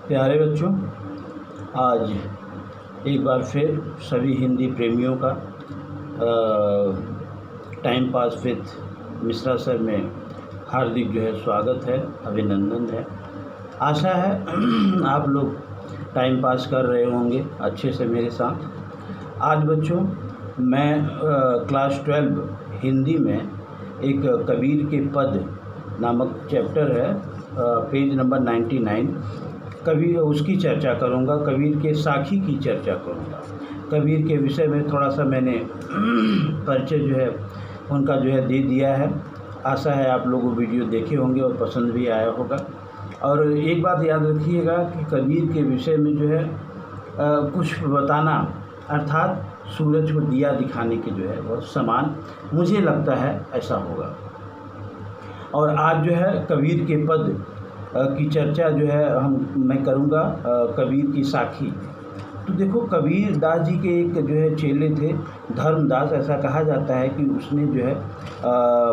प्यारे बच्चों, आज एक बार फिर सभी हिंदी प्रेमियों का time pass with Mishra sir में हार्दिक स्वागत है, अभिनंदन है। आशा है आप लोग टाइम पास कर रहे होंगे अच्छे से मेरे साथ। आज बच्चों मैं क्लास 12 हिंदी में एक कबीर के पद नामक चैप्टर है, पेज नंबर 99, कबीर उसकी चर्चा करूंगा। कबीर के साखी की चर्चा करूंगा। कबीर के विषय में थोड़ा सा मैंने परिचय उनका दे दिया है। आशा है आप लोग वो वीडियो देखे होंगे और पसंद भी आया होगा। और एक बात याद रखिएगा कि कबीर के विषय में कुछ बताना, अर्थात सूरज को दिया दिखाने के वह समान मुझे लगता है ऐसा होगा। और आज कबीर के पद की चर्चा मैं करूँगा, कबीर की साखी। तो देखो, कबीर दास जी के एक चेले थे, धर्मदास। ऐसा कहा जाता है कि उसने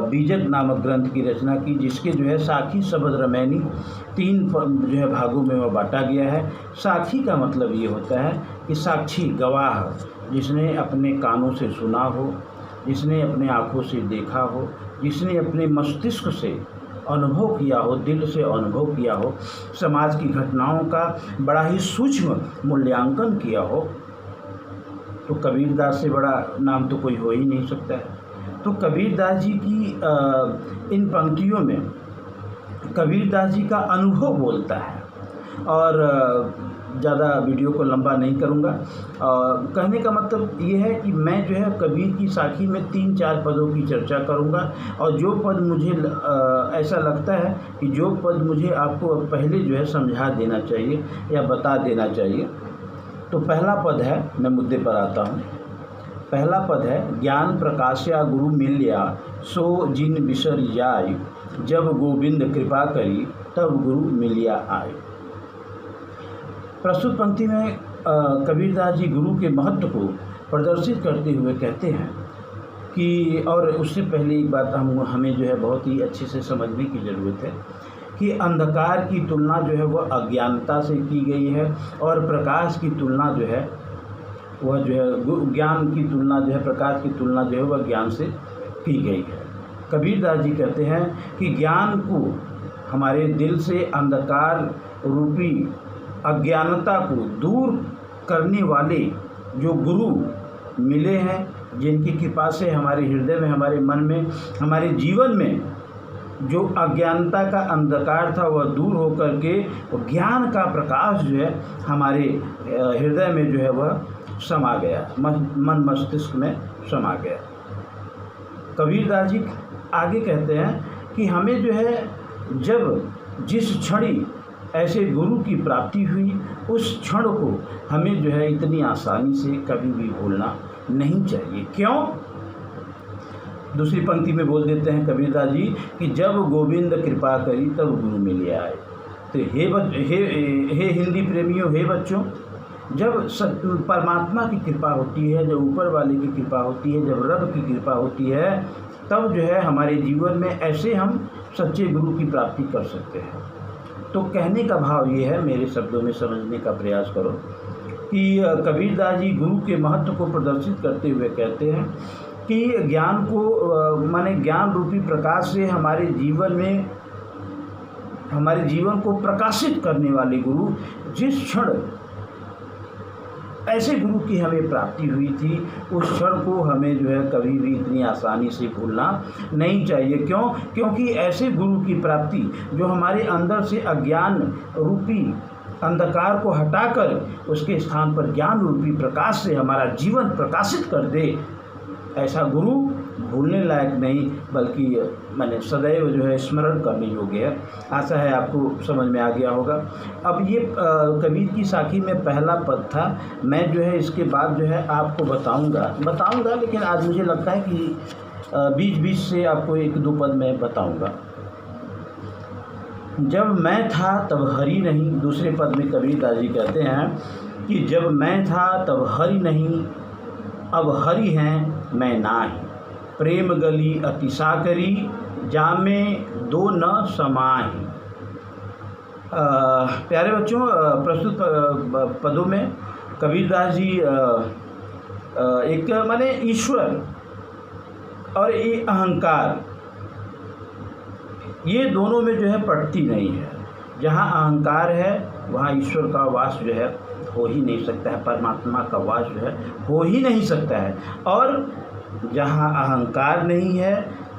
बीजक नामक ग्रंथ की रचना की, जिसके साखी शब्द रमैनी 3 भागों में वह बांटा गया है। साखी का मतलब ये होता है कि साक्षी, गवाह, जिसने अपने कानों से सुना हो, जिसने अपने आँखों से देखा हो, जिसने अपने मस्तिष्क से अनुभव किया हो, दिल से अनुभव किया हो, समाज की घटनाओं का बड़ा ही सूक्ष्म मूल्यांकन किया हो। तो कबीरदास से बड़ा नाम तो कोई हो ही नहीं सकता है। तो कबीरदास जी की इन पंक्तियों में कबीरदास जी का अनुभव बोलता है। और ज़्यादा वीडियो को लंबा नहीं करूँगा। कहने का मतलब ये है कि मैं कबीर की साखी में 3-4 पदों की चर्चा करूँगा। और जो पद मुझे ऐसा लगता है कि जो पद मुझे आपको पहले समझा देना चाहिए या बता देना चाहिए। तो पहला पद है, मैं मुद्दे पर आता हूँ। पहला पद है, ज्ञान प्रकाश्या गुरु मिल्या, सो जिन बिसर जाय, जब गोविंद कृपा करी तब गुरु मिलिया आए। प्रस्तुत पंक्ति में कबीरदास जी गुरु के महत्व को प्रदर्शित करते हुए कहते हैं कि, और उससे पहले एक बात हमें बहुत ही अच्छे से समझने की ज़रूरत है कि अंधकार की तुलना वह अज्ञानता से की गई है, और प्रकाश की तुलना वह ज्ञान की तुलना प्रकाश की तुलना वह ज्ञान से की गई है। कबीरदास जी कहते हैं कि ज्ञान को, हमारे दिल से अंधकार रूपी अज्ञानता को दूर करने वाले जो गुरु मिले हैं, जिनकी कृपा से हमारे हृदय में, हमारे मन में, हमारे जीवन में जो अज्ञानता का अंधकार था वह दूर होकर के ज्ञान का प्रकाश हमारे हृदय में वह समा गया, मन मस्तिष्क में समा गया। कबीरदास जी आगे कहते हैं कि हमें जब जिस क्षण ऐसे गुरु की प्राप्ति हुई, उस क्षण को हमें इतनी आसानी से कभी भी भूलना नहीं चाहिए। क्यों? दूसरी पंक्ति में बोल देते हैं कबीरदास जी कि जब गोविंद कृपा करी तब गुरु मिले आए। तो हे हिंदी प्रेमियों, हे बच्चों, जब परमात्मा की कृपा होती है, जब ऊपर वाले की कृपा होती है, जब रब की कृपा होती है, तब हमारे जीवन में ऐसे हम सच्चे गुरु की प्राप्ति कर सकते हैं। तो कहने का भाव ये है, मेरे शब्दों में समझने का प्रयास करो, कि कबीरदास जी गुरु के महत्व को प्रदर्शित करते हुए कहते हैं कि ज्ञान को, माने ज्ञान रूपी प्रकाश से हमारे जीवन को प्रकाशित करने वाले गुरु, जिस क्षण ऐसे गुरु की हमें प्राप्ति हुई थी, उस क्षण को हमें कभी भी इतनी आसानी से भूलना नहीं चाहिए। क्यों? क्योंकि ऐसे गुरु की प्राप्ति जो हमारे अंदर से अज्ञान रूपी अंधकार को हटाकर उसके स्थान पर ज्ञान रूपी प्रकाश से हमारा जीवन प्रकाशित कर दे, ऐसा गुरु भूलने लायक नहीं, बल्कि मैंने सदैव स्मरण करने योग्य है। आशा है आपको समझ में आ गया होगा। अब ये कबीर की साखी में पहला पद था। मैं इसके बाद आपको बताऊंगा, लेकिन आज मुझे लगता है कि बीच से आपको 1-2 पद मैं बताऊंगा। जब मैं था तब हरि नहीं, दूसरे पद में कबीरदास जी कहते हैं कि जब मैं था तब हरि नहीं, अब हरि हैं मैं नाही, प्रेम गली अतिसा करी, जामे दो न समाही। प्यारे बच्चों, प्रस्तुत पदों में कबीरदास जी एक माने ईश्वर और ये अहंकार, ये दोनों में जो है पड़ती नहीं है। जहाँ अहंकार है वहाँ ईश्वर का वास जो है हो ही नहीं सकता है, परमात्मा का वास जो है हो ही नहीं सकता है। और जहाँ अहंकार नहीं है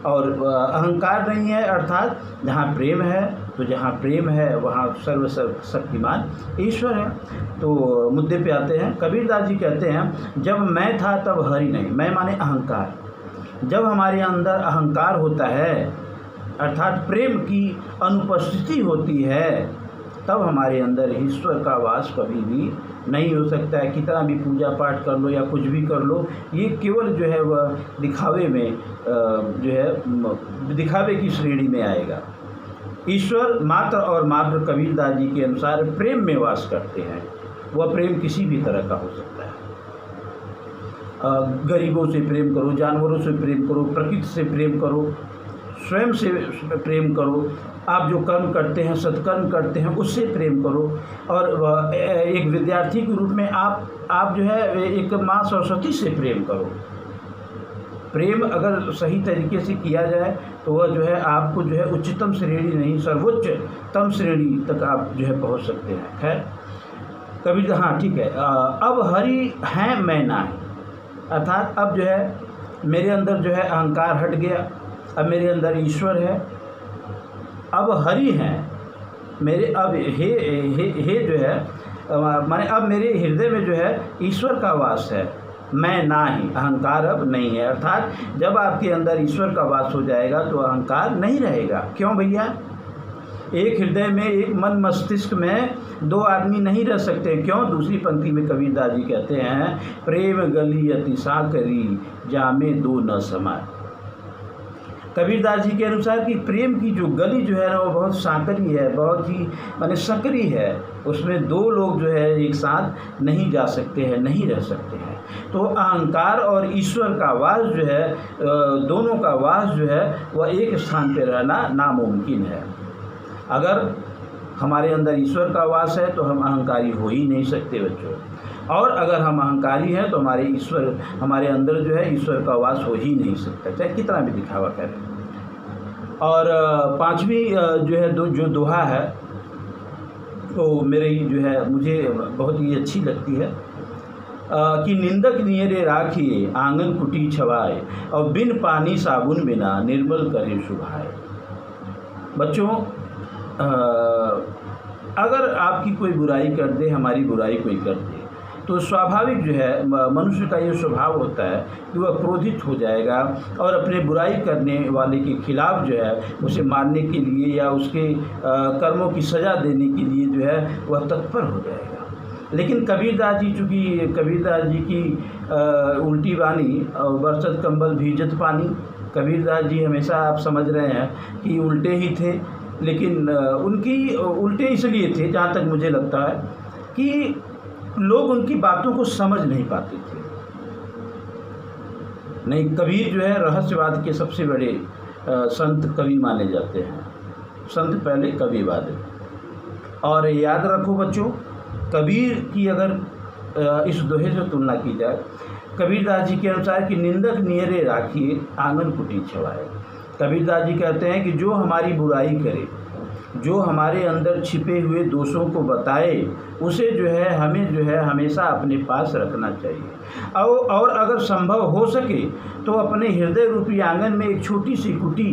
और अहंकार नहीं है अर्थात जहाँ प्रेम है, तो जहाँ प्रेम है वहाँ सर्वशक्तिमान ईश्वर है। तो मुद्दे पे आते हैं। कबीरदास जी कहते हैं, जब मैं था तब हरि नहीं। मैं माने अहंकार। जब हमारे अंदर अहंकार होता है अर्थात प्रेम की अनुपस्थिति होती है, तब हमारे अंदर ईश्वर का वास कभी भी नहीं हो सकता है। कितना भी पूजा पाठ कर लो या कुछ भी कर लो, ये केवल जो है वह दिखावे में जो है दिखावे की श्रेणी में आएगा। ईश्वर मात्र और मात्र कबीरदास जी के अनुसार प्रेम में वास करते हैं। वह प्रेम किसी भी तरह का हो सकता है। गरीबों से प्रेम करो, जानवरों से प्रेम करो, प्रकृति से प्रेम करो, स्वयं से प्रेम करो। आप जो कर्म करते हैं, सत्कर्म करते हैं, उससे प्रेम करो। और एक विद्यार्थी के रूप में आप जो है एक माँ सरस्वती से प्रेम करो। प्रेम अगर सही तरीके से किया जाए तो वह जो है आपको जो है उच्चतम श्रेणी नहीं, सर्वोच्चतम श्रेणी तक आप जो है पहुँच सकते हैं। खैर कबीर, हाँ ठीक है। अब हरि हैं मैं ना है, अर्थात अब जो है मेरे अंदर जो है अहंकार हट गया, अब मेरे अंदर ईश्वर है, अब हरि हैं मेरे। अब हे जो है माने अब मेरे हृदय में जो है ईश्वर का वास है, मैं ना ही। अहंकार अब नहीं है। अर्थात जब आपके अंदर ईश्वर का वास हो जाएगा तो अहंकार नहीं रहेगा। क्यों भैया? एक हृदय में, एक मन मस्तिष्क में दो आदमी नहीं रह सकते। क्यों? दूसरी पंक्ति में कबीरदास जी कहते हैं, प्रेम गली अति साकरी जामे दो न समाए। कबीरदास जी के अनुसार कि प्रेम की जो गली जो है ना वो बहुत सांकरी है, बहुत ही माने सकरी है। उसमें दो लोग जो है एक साथ नहीं जा सकते हैं, नहीं रह सकते हैं। तो अहंकार और ईश्वर का वास जो है, दोनों का वास जो है वह एक स्थान पर रहना नामुमकिन है। अगर हमारे अंदर ईश्वर का वास है तो हम अहंकारी हो ही नहीं सकते बच्चों। और अगर हम अहंकारी हैं तो हमारे अंदर जो है ईश्वर का वास हो ही नहीं सकता, चाहे कितना भी दिखावा करें। और पांचवी जो है जो दोहा है तो मुझे बहुत ही अच्छी लगती है कि निंदक नियरे राखिए आंगन कुटी छवाए और बिन पानी साबुन बिना निर्मल करे शुभाए। बच्चों, अगर आपकी कोई बुराई कर दे, हमारी बुराई कोई कर दे, तो स्वाभाविक जो है मनुष्य का ये स्वभाव होता है कि वह क्रोधित हो जाएगा और अपने बुराई करने वाले के खिलाफ जो है उसे मारने के लिए या उसके कर्मों की सज़ा देने के लिए जो है वह तत्पर हो जाएगा। लेकिन कबीरदास जी, चूँकि कबीरदास जी की उल्टी वाणी और बरसत कंबल भीजत पानी, कबीरदास जी हमेशा आप समझ रहे हैं कि उल्टे ही थे। लेकिन उनकी उल्टे इसलिए थे, जहाँ तक मुझे लगता है, कि लोग उनकी बातों को समझ नहीं पाते थे। नहीं, कबीर जो है रहस्यवाद के सबसे बड़े संत कवि माने जाते हैं। संत पहले, कवि बाद। और याद रखो बच्चों, कबीर की अगर इस दोहे से तुलना की जाए, कबीरदास जी के अनुसार कि निंदक नियरे राखिए आंगन कुटी छवाए। कबीरदास जी कहते हैं कि जो हमारी बुराई करे, जो हमारे अंदर छिपे हुए दोषों को बताए, उसे जो है हमें जो है हमेशा अपने पास रखना चाहिए। और अगर संभव हो सके तो अपने हृदय रूपी आंगन में एक छोटी सी कुटी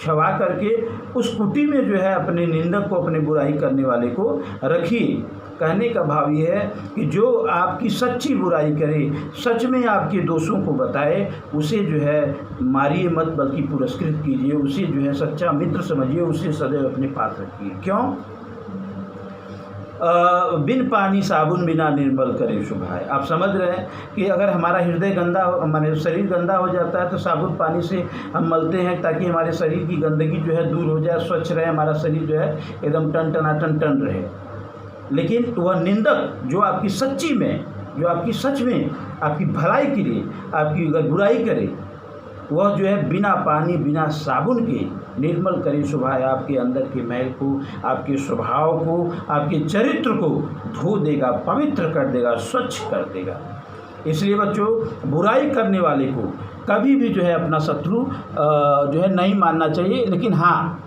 छवा करके उस कुटी में जो है अपने निंदक को, अपने बुराई करने वाले को रखिए। कहने का भाव ये है कि जो आपकी सच्ची बुराई करे, सच में आपके दोषों को बताए, उसे जो है मारिए मत बल्कि पुरस्कृत कीजिए, उसे जो है सच्चा मित्र समझिए, उसे सदैव अपने पास रखिए। क्यों? बिन पानी साबुन बिना निर्मल करे शुभाए। आप समझ रहे हैं कि अगर हमारा हृदय गंदा, हमारे शरीर गंदा हो जाता है तो साबुन पानी से हम मलते हैं ताकि हमारे शरीर की गंदगी जो है दूर हो जाए, स्वच्छ रहे, हमारा शरीर जो है एकदम टन रहे। लेकिन वह निंदक जो आपकी सच में आपकी भलाई के लिए आपकी अगर बुराई करे, वह जो है बिना पानी बिना साबुन के निर्मल करे सुबह आपके अंदर के मैल को, आपके स्वभाव को, आपके चरित्र को धो देगा, पवित्र कर देगा, स्वच्छ कर देगा। इसलिए बच्चों, बुराई करने वाले को कभी भी जो है अपना शत्रु जो है नहीं मानना चाहिए। लेकिन हाँ,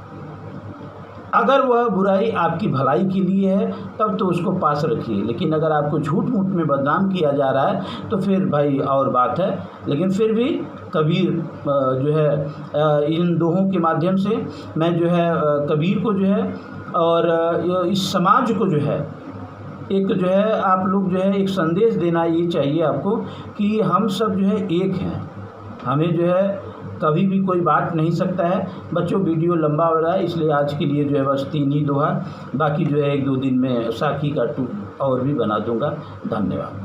अगर वह बुराई आपकी भलाई के लिए है तब तो उसको पास रखिए। लेकिन अगर आपको झूठ मूठ में बदनाम किया जा रहा है तो फिर भाई और बात है। लेकिन फिर भी कबीर जो है इन दोहों के माध्यम से मैं जो है कबीर को जो है और इस समाज को जो है एक जो है आप लोग जो है एक संदेश देना ये चाहिए आपको कि हम सब जो है एक हैं। हमें जो है कभी भी कोई बांट नहीं सकता है। बच्चों, वीडियो लंबा हो रहा है इसलिए आज के लिए जो है बस 3 ही दोहा, बाकी जो है 1-2 दिन में साखी का 2 और भी बना दूंगा। धन्यवाद।